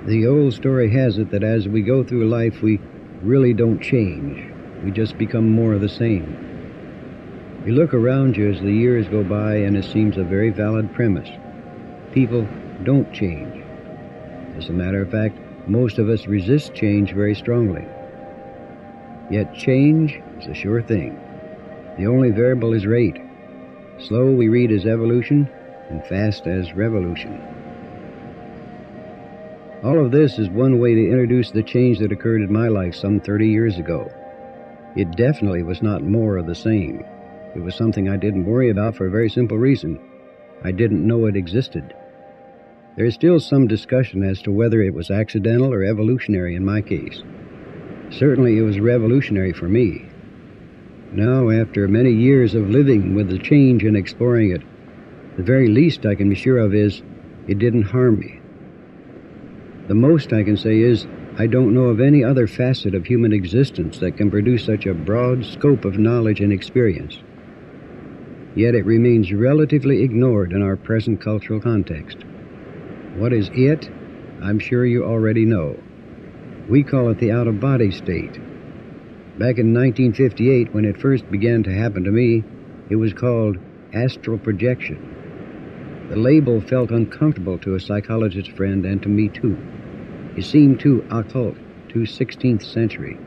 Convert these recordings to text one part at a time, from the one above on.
The old story has it that as we go through life, we really don't change. We just become more of the same. You look around you as the years go by, and it seems a very valid premise. People don't change. As a matter of fact, most of us resist change very strongly. Yet change is a sure thing. The only variable is rate. Slow we read as evolution, and fast as revolution. All of this is one way to introduce the change that occurred in my life some 30 years ago. It definitely was not more of the same. It was something I didn't worry about for a very simple reason. I didn't know it existed. There is still some discussion as to whether it was accidental or evolutionary in my case. Certainly it was revolutionary for me. Now, after many years of living with the change and exploring it, the very least I can be sure of is it didn't harm me. The most I can say is I don't know of any other facet of human existence that can produce such a broad scope of knowledge and experience. Yet it remains relatively ignored in our present cultural context. What is it? I'm sure you already know. We call it the out-of-body state. Back in 1958, when it first began to happen to me, it was called astral projection. The label felt uncomfortable to a psychologist friend and to me too. It seemed too occult, too 16th century.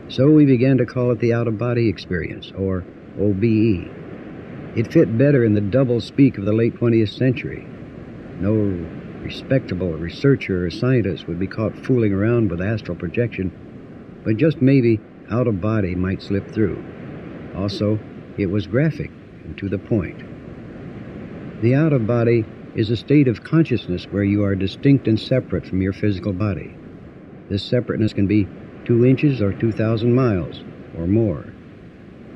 So we began to call it the out-of-body experience, or OBE. It fit better in the double speak of the late 20th century. No respectable researcher or scientist would be caught fooling around with astral projection, but just maybe out-of-body might slip through. Also, it was graphic and to the point. The out-of-body is a state of consciousness where you are distinct and separate from your physical body. This separateness can be 2 inches or 2,000 miles or more.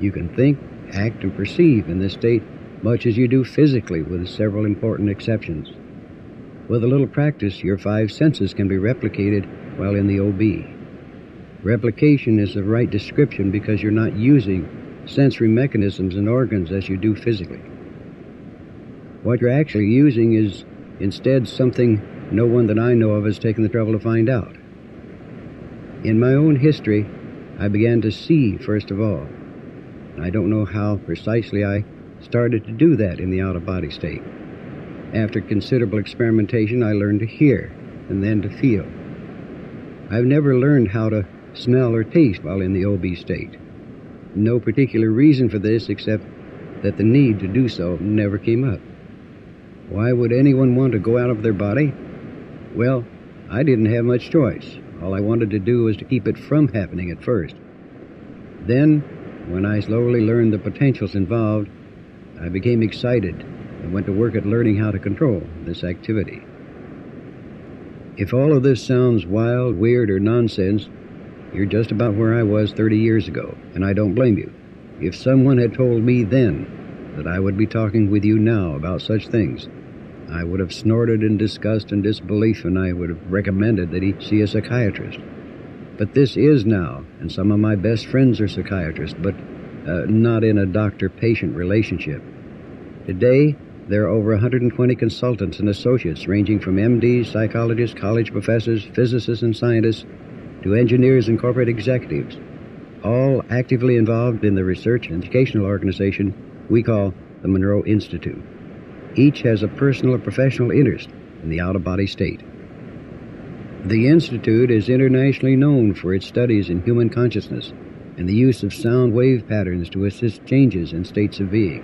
You can think, act, and perceive in this state much as you do physically, with several important exceptions. With a little practice, your 5 senses can be replicated while in the OB. Replication is the right description because you're not using sensory mechanisms and organs as you do physically. What you're actually using is instead something no one that I know of has taken the trouble to find out. In my own history, I began to see first of all. I don't know how precisely I started to do that in the out-of-body state. After considerable experimentation, I learned to hear and then to feel. I've never learned how to smell or taste while in the OB state. No particular reason for this except that the need to do so never came up. Why would anyone want to go out of their body? Well, I didn't have much choice. All I wanted to do was to keep it from happening at first. Then, when I slowly learned the potentials involved, I became excited and went to work at learning how to control this activity. If all of this sounds wild, weird, or nonsense, you're just about where I was 30 years ago, and I don't blame you. If someone had told me then that I would be talking with you now about such things, I would have snorted in disgust and disbelief, and I would have recommended that he see a psychiatrist. But this is now, and some of my best friends are psychiatrists, but not in a doctor-patient relationship. Today, there are over 120 consultants and associates ranging from MDs, psychologists, college professors, physicists, and scientists to engineers and corporate executives, all actively involved in the research and educational organization we call the Monroe Institute. Each has a personal or professional interest in the out-of-body state. The Institute is internationally known for its studies in human consciousness and the use of sound wave patterns to assist changes in states of being.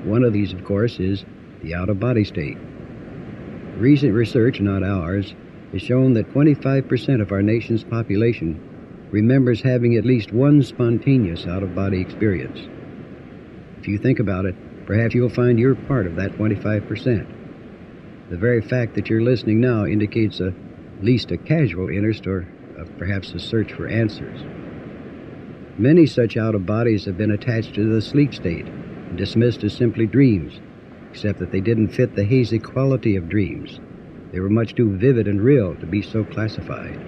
One of these, of course, is the out-of-body state. Recent research, not ours, has shown that 25% of our nation's population remembers having at least one spontaneous out-of-body experience. If you think about it, perhaps you'll find you're part of that 25%. The very fact that you're listening now indicates at least a casual interest or perhaps a search for answers. Many such out-of-bodies have been attached to the sleep state and dismissed as simply dreams, except that they didn't fit the hazy quality of dreams. They were much too vivid and real to be so classified.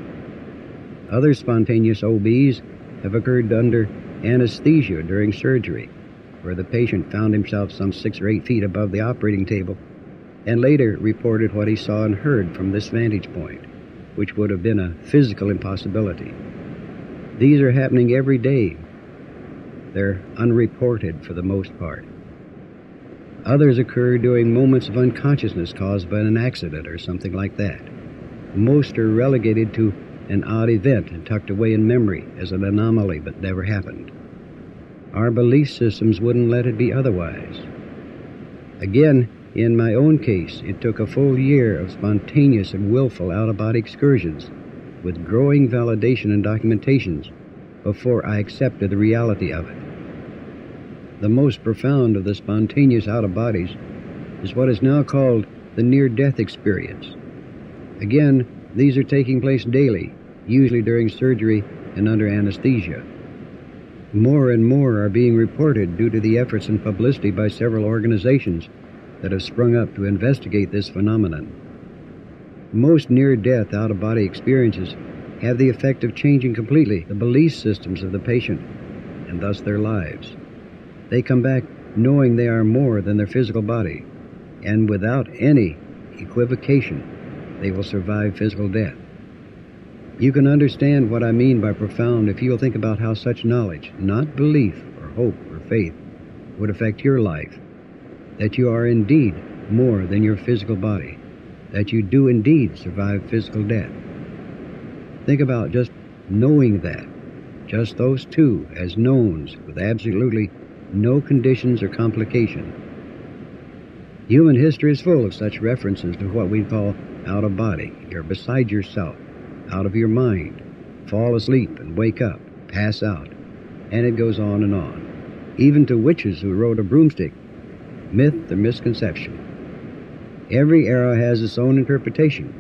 Other spontaneous OBs have occurred under anesthesia during surgery, where the patient found himself some 6 or 8 feet above the operating table and later reported what he saw and heard from this vantage point. which would have been a physical impossibility. These are happening every day. They're unreported for the most part. Others occur during moments of unconsciousness caused by an accident or something like that. Most are relegated to an odd event and tucked away in memory as an anomaly but never happened. Our belief systems wouldn't let it be otherwise. Again, in my own case, it took a full year of spontaneous and willful out-of-body excursions with growing validation and documentations before I accepted the reality of it. The most profound of the spontaneous out-of-bodies is what is now called the near-death experience. Again, these are taking place daily, usually during surgery and under anesthesia. More and more are being reported due to the efforts and publicity by several organizations that have sprung up to investigate this phenomenon. Most near-death out-of-body experiences have the effect of changing completely the belief systems of the patient and thus their lives. They come back knowing they are more than their physical body, and without any equivocation, they will survive physical death. You can understand what I mean by profound if you'll think about how such knowledge, not belief or hope or faith, would affect your life, that you are indeed more than your physical body, that you do indeed survive physical death. Think about just knowing that, just those two as knowns with absolutely no conditions or complication. Human history is full of such references to what we call out of body. You're beside yourself, out of your mind, fall asleep and wake up, pass out, and it goes on and on. Even to witches who rode a broomstick, myth or misconception. Every era has its own interpretation,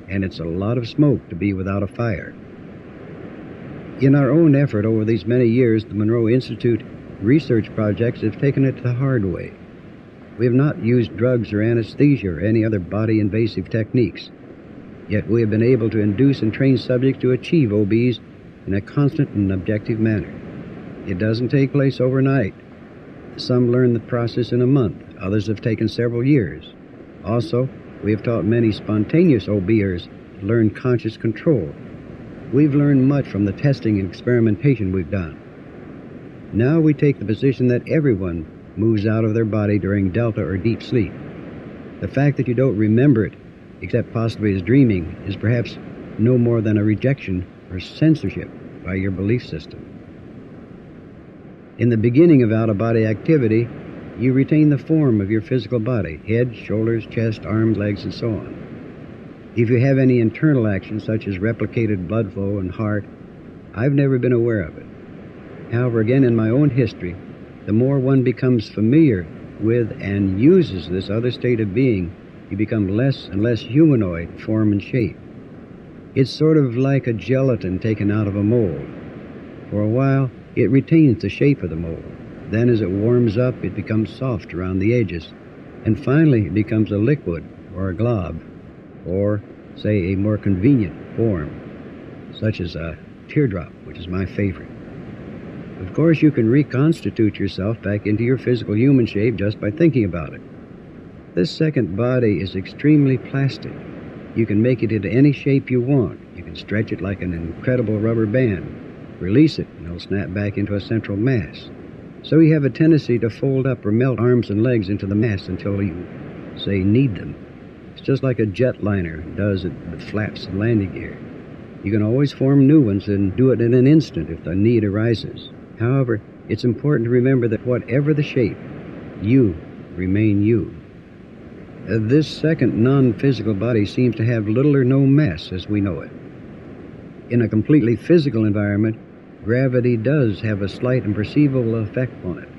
and it's a lot of smoke to be without a fire. In our own effort over these many years, the Monroe Institute research projects have taken it the hard way. We have not used drugs or anesthesia or any other body-invasive techniques, yet we have been able to induce and train subjects to achieve OBs in a constant and objective manner. It doesn't take place overnight. Some learn the process in a month, others have taken several years. Also, we have taught many spontaneous OBers to learn conscious control. We've learned much from the testing and experimentation we've done. Now we take the position that everyone moves out of their body during delta or deep sleep. The fact that you don't remember it, except possibly as dreaming, is perhaps no more than a rejection or censorship by your belief system. In the beginning of out-of-body activity, you retain the form of your physical body, head, shoulders, chest, arms, legs, and so on. If you have any internal action, such as replicated blood flow and heart, I've never been aware of it. However, again, in my own history, the more one becomes familiar with and uses this other state of being, you become less and less humanoid in form and shape. It's sort of like a gelatin taken out of a mold. For a while, it retains the shape of the mold. Then as it warms up, it becomes soft around the edges, and finally it becomes a liquid or a glob, or, say, a more convenient form, such as a teardrop, which is my favorite. Of course, you can reconstitute yourself back into your physical human shape just by thinking about it. This second body is extremely plastic. You can make it into any shape you want. You can stretch it like an incredible rubber band, release it, and it'll snap back into a central mass. So you have a tendency to fold up or melt arms and legs into the mass until you, say, need them. It's just like a jetliner does it with flaps and landing gear. You can always form new ones and do it in an instant if the need arises. However, it's important to remember that whatever the shape, you remain you. This second non-physical body seems to have little or no mass as we know it. In a completely physical environment, gravity does have a slight and perceivable effect on it.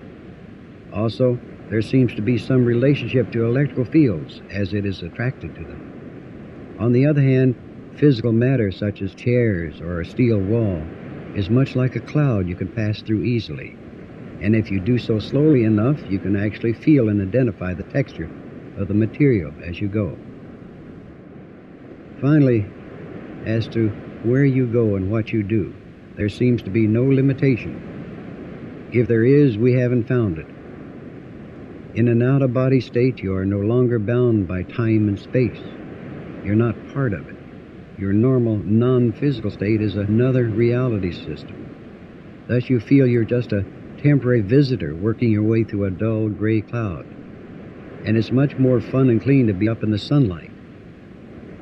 Also, there seems to be some relationship to electrical fields as it is attracted to them. On the other hand, physical matter such as chairs or a steel wall is much like a cloud you can pass through easily. And if you do so slowly enough, you can actually feel and identify the texture of the material as you go. Finally, as to where you go and what you do, there seems to be no limitation. If there is, we haven't found it. In an out-of-body state, you are no longer bound by time and space. You're not part of it. Your normal, non-physical state is another reality system. Thus you feel you're just a temporary visitor working your way through a dull gray cloud. And it's much more fun and clean to be up in the sunlight.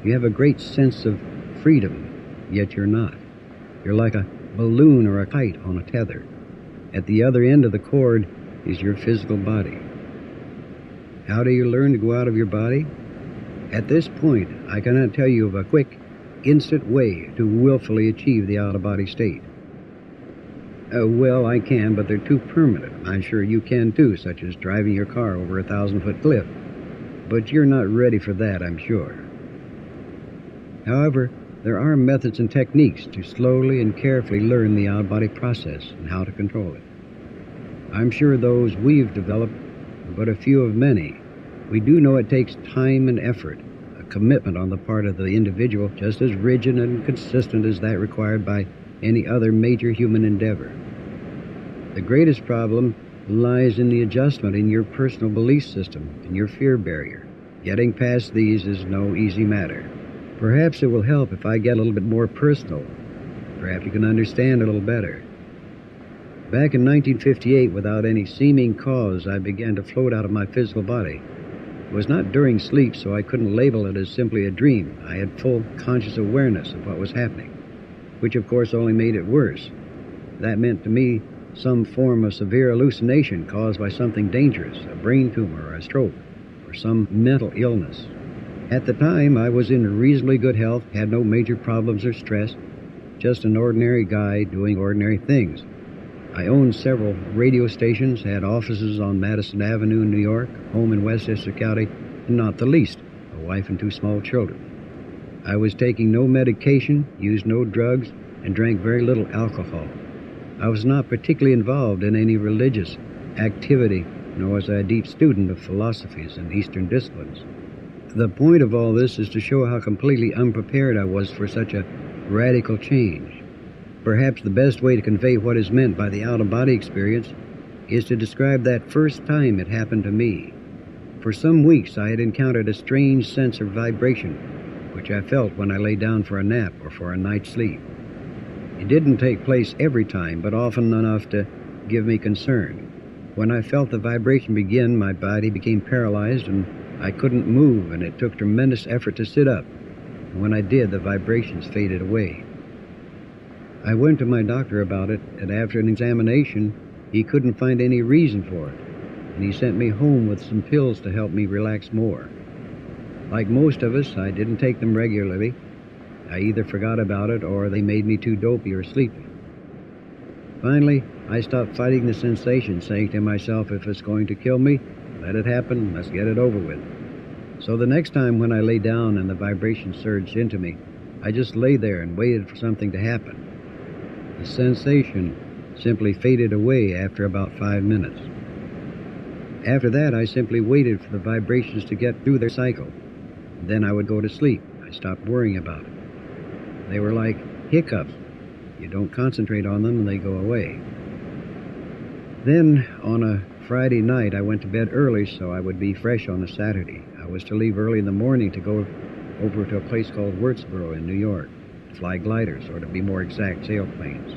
You have a great sense of freedom, yet you're not. You're like a balloon or a kite on a tether. At the other end of the cord is your physical body. How do you learn to go out of your body? At this point, I cannot tell you of a quick, instant way to willfully achieve the out-of-body state. Well, I can, but they're too permanent. I'm sure you can too, such as driving your car over a 1,000-foot cliff. But you're not ready for that, I'm sure. However, there are methods and techniques to slowly and carefully learn the out-of-body process and how to control it. I'm sure those we've developed are but a few of many. We do know it takes time and effort, a commitment on the part of the individual just as rigid and consistent as that required by any other major human endeavor. The greatest problem lies in the adjustment in your personal belief system and your fear barrier. Getting past these is no easy matter. Perhaps it will help if I get a little bit more personal. Perhaps you can understand a little better. Back in 1958, without any seeming cause, I began to float out of my physical body. It was not during sleep, so I couldn't label it as simply a dream. I had full conscious awareness of what was happening, which of course only made it worse. That meant to me some form of severe hallucination caused by something dangerous, a brain tumor or a stroke, or some mental illness. At the time, I was in reasonably good health, had no major problems or stress, just an ordinary guy doing ordinary things. I owned several radio stations, had offices on Madison Avenue in New York, home in Westchester County, and not the least, a wife and 2 small children. I was taking no medication, used no drugs, and drank very little alcohol. I was not particularly involved in any religious activity, nor was I a deep student of philosophies and Eastern disciplines. The point of all this is to show how completely unprepared I was for such a radical change. Perhaps the best way to convey what is meant by the out-of-body experience is to describe that first time it happened to me. For some weeks I had encountered a strange sense of vibration, which I felt when I lay down for a nap or for a night's sleep. It didn't take place every time, but often enough to give me concern. When I felt the vibration begin, my body became paralyzed and I couldn't move, and it took tremendous effort to sit up. And when I did, the vibrations faded away. I went to my doctor about it, and after an examination, he couldn't find any reason for it, and he sent me home with some pills to help me relax more. Like most of us, I didn't take them regularly. I either forgot about it or they made me too dopey or sleepy. Finally, I stopped fighting the sensation, saying to myself, if it's going to kill me, let it happen, let's get it over with. So the next time when I lay down and the vibration surged into me, I just lay there and waited for something to happen. The sensation simply faded away after about 5 minutes. After that, I simply waited for the vibrations to get through their cycle. Then I would go to sleep. I stopped worrying about it. They were like hiccups. You don't concentrate on them and they go away. Then, on a Friday night, I went to bed early so I would be fresh on a Saturday. I was to leave early in the morning to go over to a place called Wurtsboro in New York, to fly gliders, or to be more exact, sailplanes.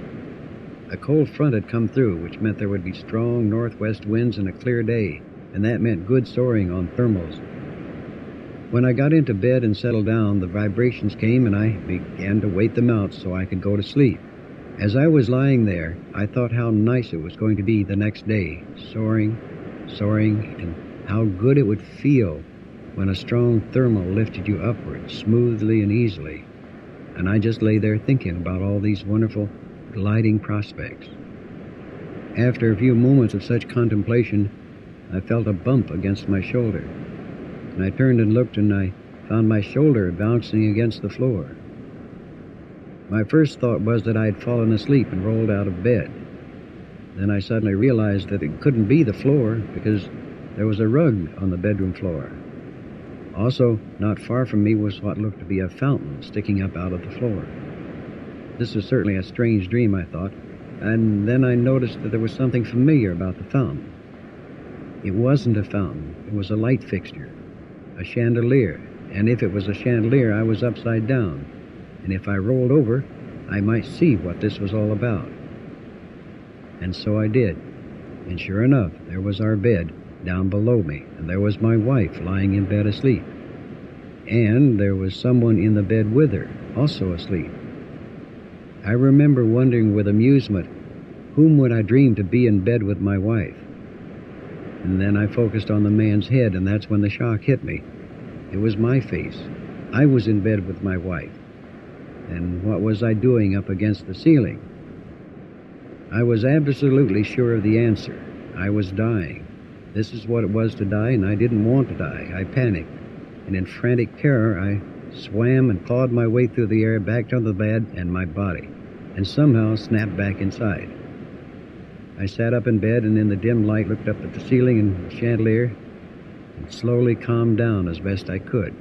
A cold front had come through, which meant there would be strong northwest winds and a clear day, and that meant good soaring on thermals. When I got into bed and settled down, the vibrations came and I began to wait them out so I could go to sleep. As I was lying there, I thought how nice it was going to be the next day, soaring, and how good it would feel when a strong thermal lifted you upward smoothly and easily. And I just lay there thinking about all these wonderful gliding prospects. After a few moments of such contemplation, I felt a bump against my shoulder. And I turned and looked, and I found my shoulder bouncing against the floor. My first thought was that I had fallen asleep and rolled out of bed. Then I suddenly realized that it couldn't be the floor because there was a rug on the bedroom floor. Also, not far from me was what looked to be a fountain sticking up out of the floor. This was certainly a strange dream, I thought, and then I noticed that there was something familiar about the fountain. It wasn't a fountain, it was a light fixture, a chandelier, and if it was a chandelier, I was upside down. and if I rolled over, I might see what this was all about. And so I did. And sure enough, there was our bed down below me, and there was my wife lying in bed asleep. And there was someone in the bed with her, also asleep. I remember wondering with amusement, whom would I dream to be in bed with my wife? And then I focused on the man's head, and that's when the shock hit me. It was my face. I was in bed with my wife. And what was I doing up against the ceiling? I was absolutely sure of the answer. I was dying. This is what it was to die, and I didn't want to die. I panicked, and in frantic terror, I swam and clawed my way through the air back to the bed and my body, and somehow snapped back inside. I sat up in bed and in the dim light looked up at the ceiling and the chandelier and slowly calmed down as best I could.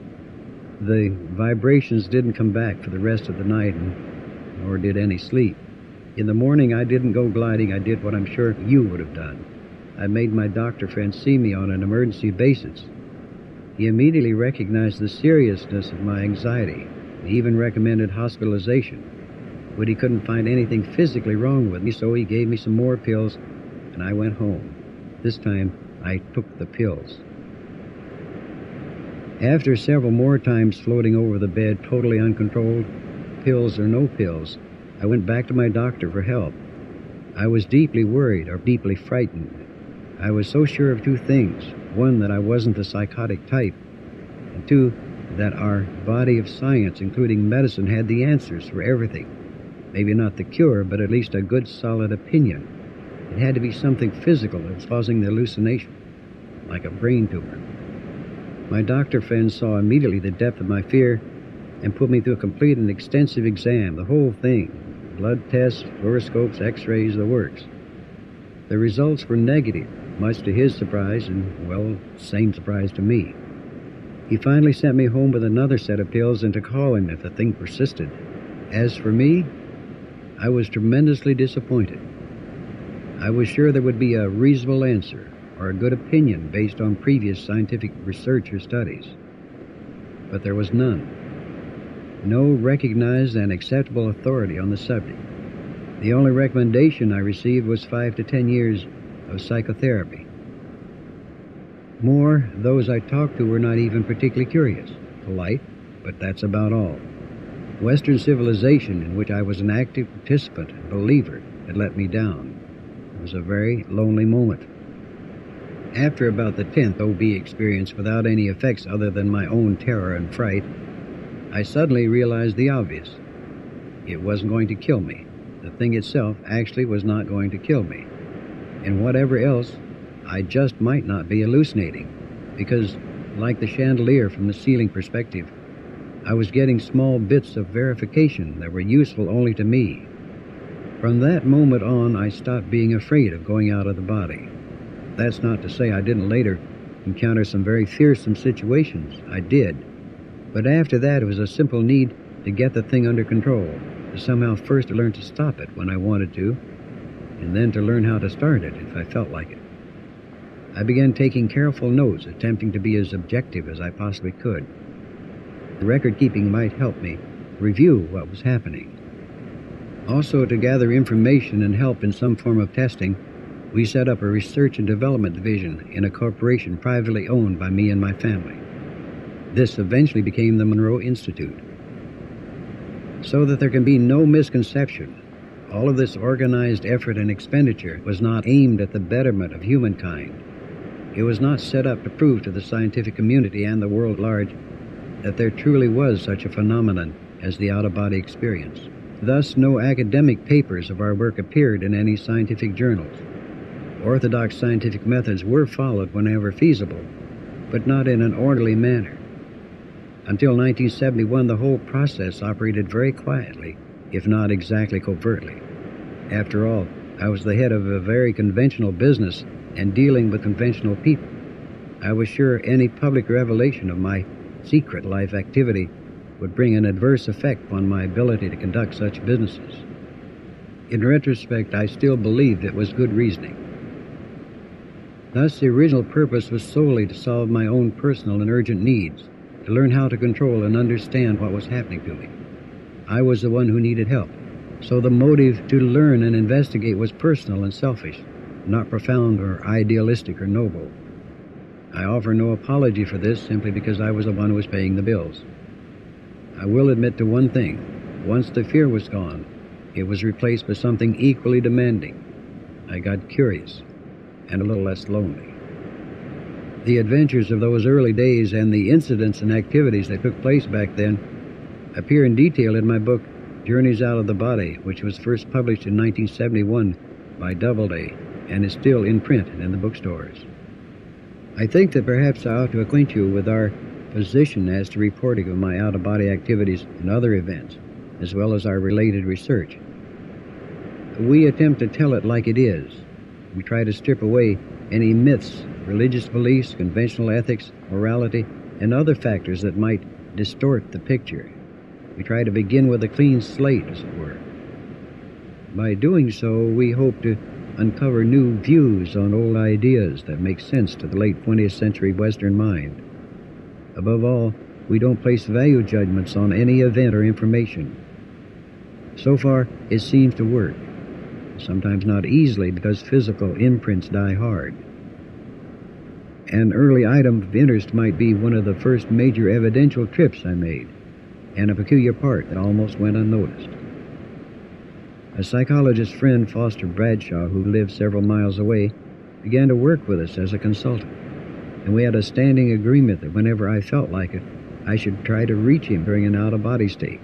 The vibrations didn't come back for the rest of the night, nor did any sleep. In the morning, I didn't go gliding. I did what I'm sure you would have done. I made my doctor friend see me on an emergency basis. He immediately recognized the seriousness of my anxiety. He even recommended hospitalization. But he couldn't find anything physically wrong with me, so he gave me some more pills, and I went home. This time, I took the pills. After several more times floating over the bed, totally uncontrolled, pills or no pills, I went back to my doctor for help. I was deeply worried or deeply frightened. I was so sure of two things. One, that I wasn't the psychotic type, and two, that our body of science, including medicine, had the answers for everything. Maybe not the cure, but at least a good, solid opinion. It had to be something physical that was causing the hallucination, like a brain tumor. My doctor friend saw immediately the depth of my fear and put me through a complete and extensive exam, the whole thing. Blood tests, fluoroscopes, x-rays, the works. The results were negative, much to his surprise and, well, same surprise to me. He finally sent me home with another set of pills and to call him if the thing persisted. As for me, I was tremendously disappointed. I was sure there would be a reasonable answer or a good opinion based on previous scientific research or studies. But there was none. No recognized and acceptable authority on the subject. The only recommendation I received was 5 to 10 years of psychotherapy. More, those I talked to were not even particularly curious, polite, but that's about all. Western civilization, in which I was an active participant and believer, had let me down. It was a very lonely moment. After about the 10th OB experience without any effects other than my own terror and fright, I suddenly realized the obvious. It wasn't going to kill me. The thing itself actually was not going to kill me. And whatever else, I just might not be hallucinating, because, like the chandelier from the ceiling perspective, I was getting small bits of verification that were useful only to me. From that moment on, I stopped being afraid of going out of the body. That's not to say I didn't later encounter some very fearsome situations. I did. But after that, it was a simple need to get the thing under control, to somehow first learn to stop it when I wanted to, and then to learn how to start it if I felt like it. I began taking careful notes, attempting to be as objective as I possibly could. The record-keeping might help me review what was happening. Also, to gather information and help in some form of testing, we set up a research and development division in a corporation privately owned by me and my family. This eventually became the Monroe Institute. So that there can be no misconception, all of this organized effort and expenditure was not aimed at the betterment of humankind. It was not set up to prove to the scientific community and the world at large that there truly was such a phenomenon as the out-of-body experience. Thus, no academic papers of our work appeared in any scientific journals. Orthodox scientific methods were followed whenever feasible, but not in an orderly manner. Until 1971, the whole process operated very quietly, if not exactly covertly. After all, I was the head of a very conventional business and dealing with conventional people. I was sure any public revelation of my secret life activity would bring an adverse effect on my ability to conduct such businesses. In retrospect, I still believed it was good reasoning. Thus, the original purpose was solely to solve my own personal and urgent needs, to learn how to control and understand what was happening to me. I was the one who needed help. So the motive to learn and investigate was personal and selfish, not profound or idealistic or noble. I offer no apology for this simply because I was the one who was paying the bills. I will admit to one thing. Once the fear was gone, it was replaced by something equally demanding. I got curious and a little less lonely. The adventures of those early days and the incidents and activities that took place back then appear in detail in my book, Journeys Out of the Body, which was first published in 1971 by Doubleday and is still in print and in the bookstores. I think that perhaps I ought to acquaint you with our position as to reporting of my out-of-body activities and other events, as well as our related research. We attempt to tell it like it is. We try to strip away any myths, religious beliefs, conventional ethics, morality, and other factors that might distort the picture. We try to begin with a clean slate, as it were. By doing so, we hope to uncover new views on old ideas that make sense to the late 20th century Western mind. Above all, we don't place value judgments on any event or information. So far, it seems to work. Sometimes not easily because physical imprints die hard. An early item of interest might be one of the first major evidential trips I made, and a peculiar part that almost went unnoticed. A psychologist friend, Foster Bradshaw, who lived several miles away, began to work with us as a consultant, and we had a standing agreement that whenever I felt like it, I should try to reach him during an out-of-body state.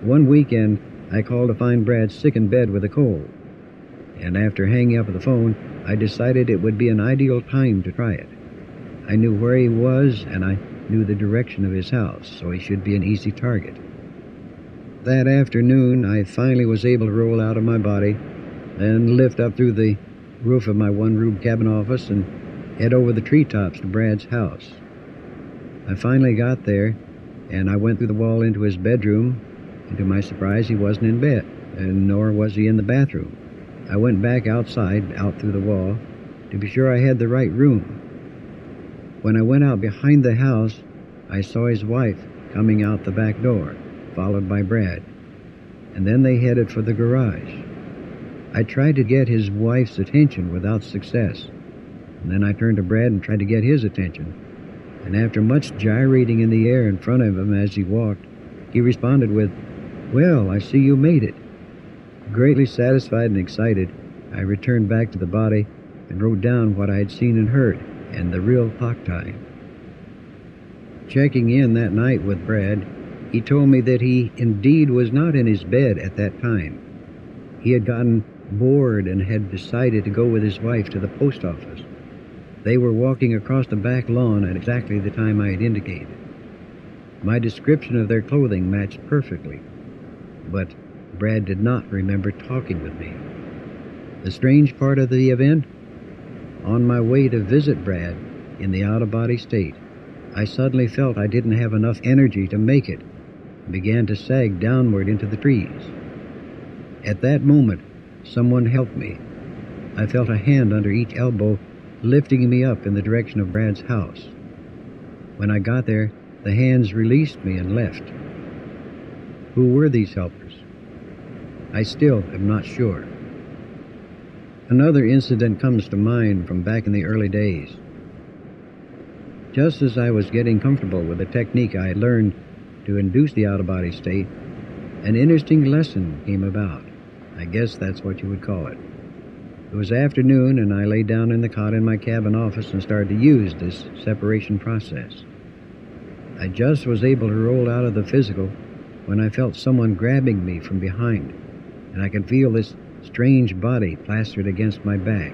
One weekend, I called to find Brad sick in bed with a cold, and after hanging up the phone, I decided it would be an ideal time to try it. I knew where he was, and I knew the direction of his house, so he should be an easy target. That afternoon, I finally was able to roll out of my body, then lift up through the roof of my one-room cabin office and head over the treetops to Brad's house. I finally got there, and I went through the wall into his bedroom, and to my surprise, he wasn't in bed, and nor was he in the bathroom. I went back outside, out through the wall, to be sure I had the right room. When I went out behind the house, I saw his wife coming out the back door, followed by Brad, and then they headed for the garage. I tried to get his wife's attention without success, and then I turned to Brad and tried to get his attention, and after much gyrating in the air in front of him as he walked, he responded with, "Well, I see you made it." Greatly satisfied and excited, I returned back to the body and wrote down what I had seen and heard, and the real clock time. Checking in that night with Brad, he told me that he indeed was not in his bed at that time. He had gotten bored and had decided to go with his wife to the post office. They were walking across the back lawn at exactly the time I had indicated. My description of their clothing matched perfectly, but Brad did not remember talking with me. The strange part of the event? On my way to visit Brad in the out-of-body state, I suddenly felt I didn't have enough energy to make it and began to sag downward into the trees. At that moment, someone helped me. I felt a hand under each elbow lifting me up in the direction of Brad's house. When I got there, the hands released me and left. Who were these helpers? I still am not sure. Another incident comes to mind from back in the early days. Just as I was getting comfortable with the technique I had learned to induce the out-of-body state, an interesting lesson came about. I guess that's what you would call it. It was afternoon, and I lay down in the cot in my cabin office and started to use this separation process. I just was able to roll out of the physical when I felt someone grabbing me from behind, and I could feel this strange body plastered against my back,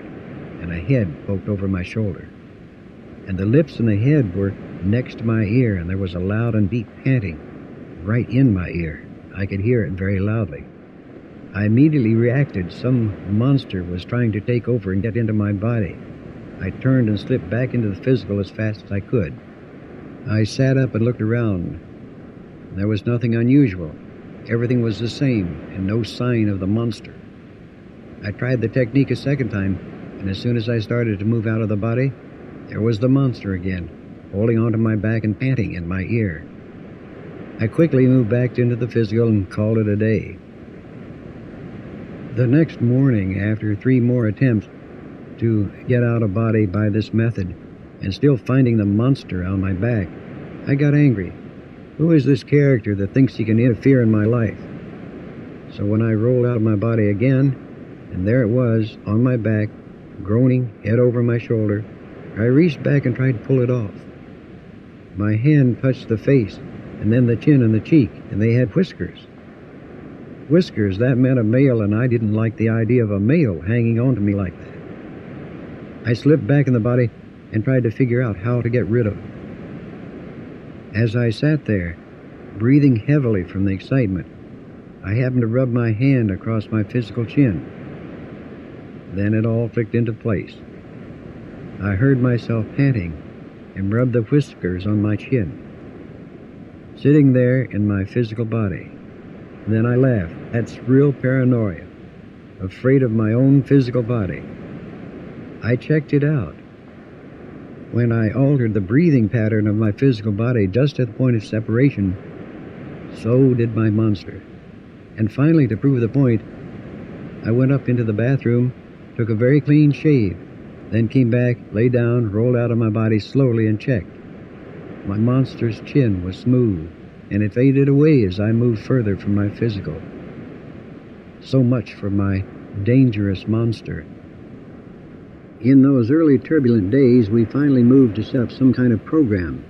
and a head poked over my shoulder. And the lips and the head were next to my ear, and there was a loud and deep panting right in my ear. I could hear it very loudly. I immediately reacted. Some monster was trying to take over and get into my body. I turned and slipped back into the physical as fast as I could. I sat up and looked around. There was nothing unusual. Everything was the same, and no sign of the monster. I tried the technique a second time, and as soon as I started to move out of the body, there was the monster again, holding onto my back and panting in my ear. I quickly moved back into the physical and called it a day. The next morning, after 3 more attempts to get out of body by this method, and still finding the monster on my back, I got angry. Who is this character that thinks he can interfere in my life? So when I rolled out of my body again, and there it was, on my back, groaning, head over my shoulder, I reached back and tried to pull it off. My hand touched the face, and then the chin and the cheek, and they had whiskers. Whiskers, that meant a male, and I didn't like the idea of a male hanging on to me like that. I slipped back in the body and tried to figure out how to get rid of it. As I sat there, breathing heavily from the excitement, I happened to rub my hand across my physical chin. Then it all clicked into place. I heard myself panting and rubbed the whiskers on my chin, sitting there in my physical body. Then I laughed. That's real paranoia, afraid of my own physical body. I checked it out. When I altered the breathing pattern of my physical body just at the point of separation, so did my monster. And finally, to prove the point, I went up into the bathroom, took a very clean shave, then came back, lay down, rolled out of my body slowly and checked. My monster's chin was smooth, and it faded away as I moved further from my physical. So much for my dangerous monster. In those early turbulent days, we finally moved to set up some kind of program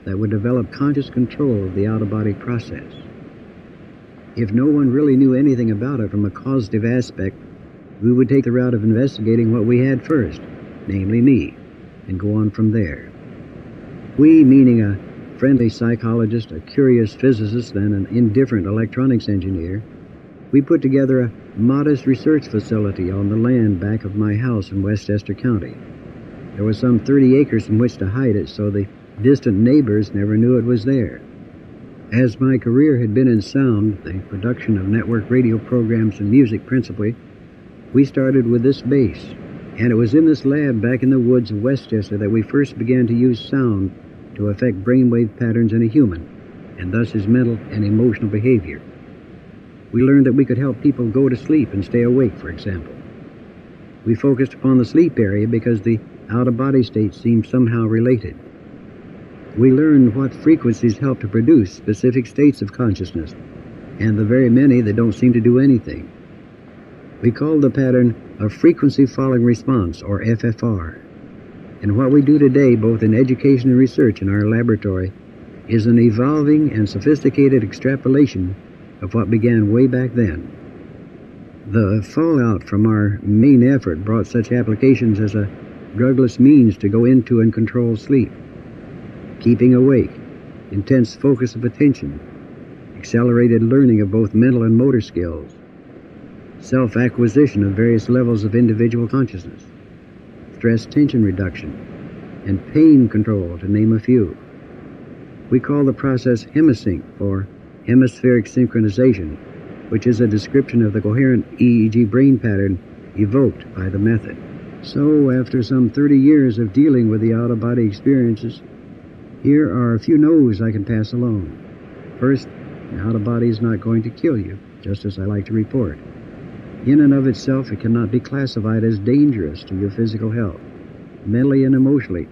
that would develop conscious control of the out-of-body process. If no one really knew anything about it from a causative aspect, we would take the route of investigating what we had first, namely me, and go on from there. We, meaning a friendly psychologist, a curious physicist, and an indifferent electronics engineer, we put together a modest research facility on the land back of my house in Westchester County. There was some 30 acres in which to hide it, so the distant neighbors never knew it was there. As my career had been in sound, the production of network radio programs and music principally, we started with this base, and it was in this lab back in the woods of Westchester that we first began to use sound to affect brainwave patterns in a human, and thus his mental and emotional behavior. We learned that we could help people go to sleep and stay awake, for example. We focused upon the sleep area because the out-of-body states seemed somehow related. We learned what frequencies help to produce specific states of consciousness, and the very many that don't seem to do anything. We called the pattern a frequency following response, or FFR. And what we do today, both in education and research in our laboratory, is an evolving and sophisticated extrapolation of what began way back then. The fallout from our main effort brought such applications as a drugless means to go into and control sleep, keeping awake, intense focus of attention, accelerated learning of both mental and motor skills, self-acquisition of various levels of individual consciousness, stress tension reduction, and pain control, to name a few. We call the process Hemi-Sync, or hemispheric synchronization, which is a description of the coherent EEG brain pattern evoked by the method. So, after some 30 years of dealing with the out-of-body experiences, here are a few no's I can pass along. First, the out-of-body is not going to kill you, just as I like to report. In and of itself, it cannot be classified as dangerous to your physical health. Mentally and emotionally,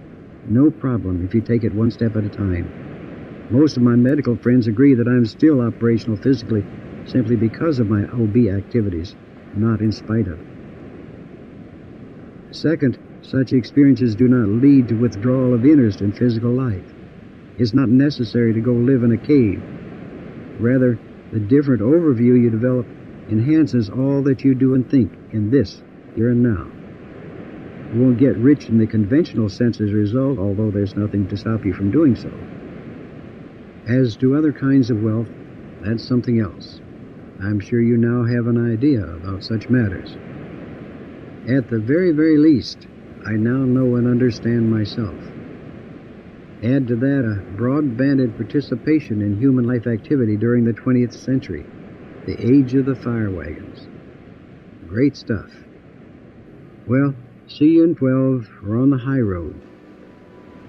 no problem if you take it one step at a time. Most of my medical friends agree that I'm still operational physically simply because of my OB activities, not in spite of it. Second, such experiences do not lead to withdrawal of interest in physical life. It's not necessary to go live in a cave. Rather, the different overview you develop enhances all that you do and think in this, here and now. You won't get rich in the conventional sense as a result, although there's nothing to stop you from doing so. As to other kinds of wealth, that's something else. I'm sure you now have an idea about such matters. At the very, very least, I now know and understand myself. Add to that a broad-banded participation in human life activity during the 20th century, the age of the fire wagons. Great stuff. Well, see you in 12 or on the high road.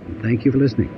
And thank you for listening.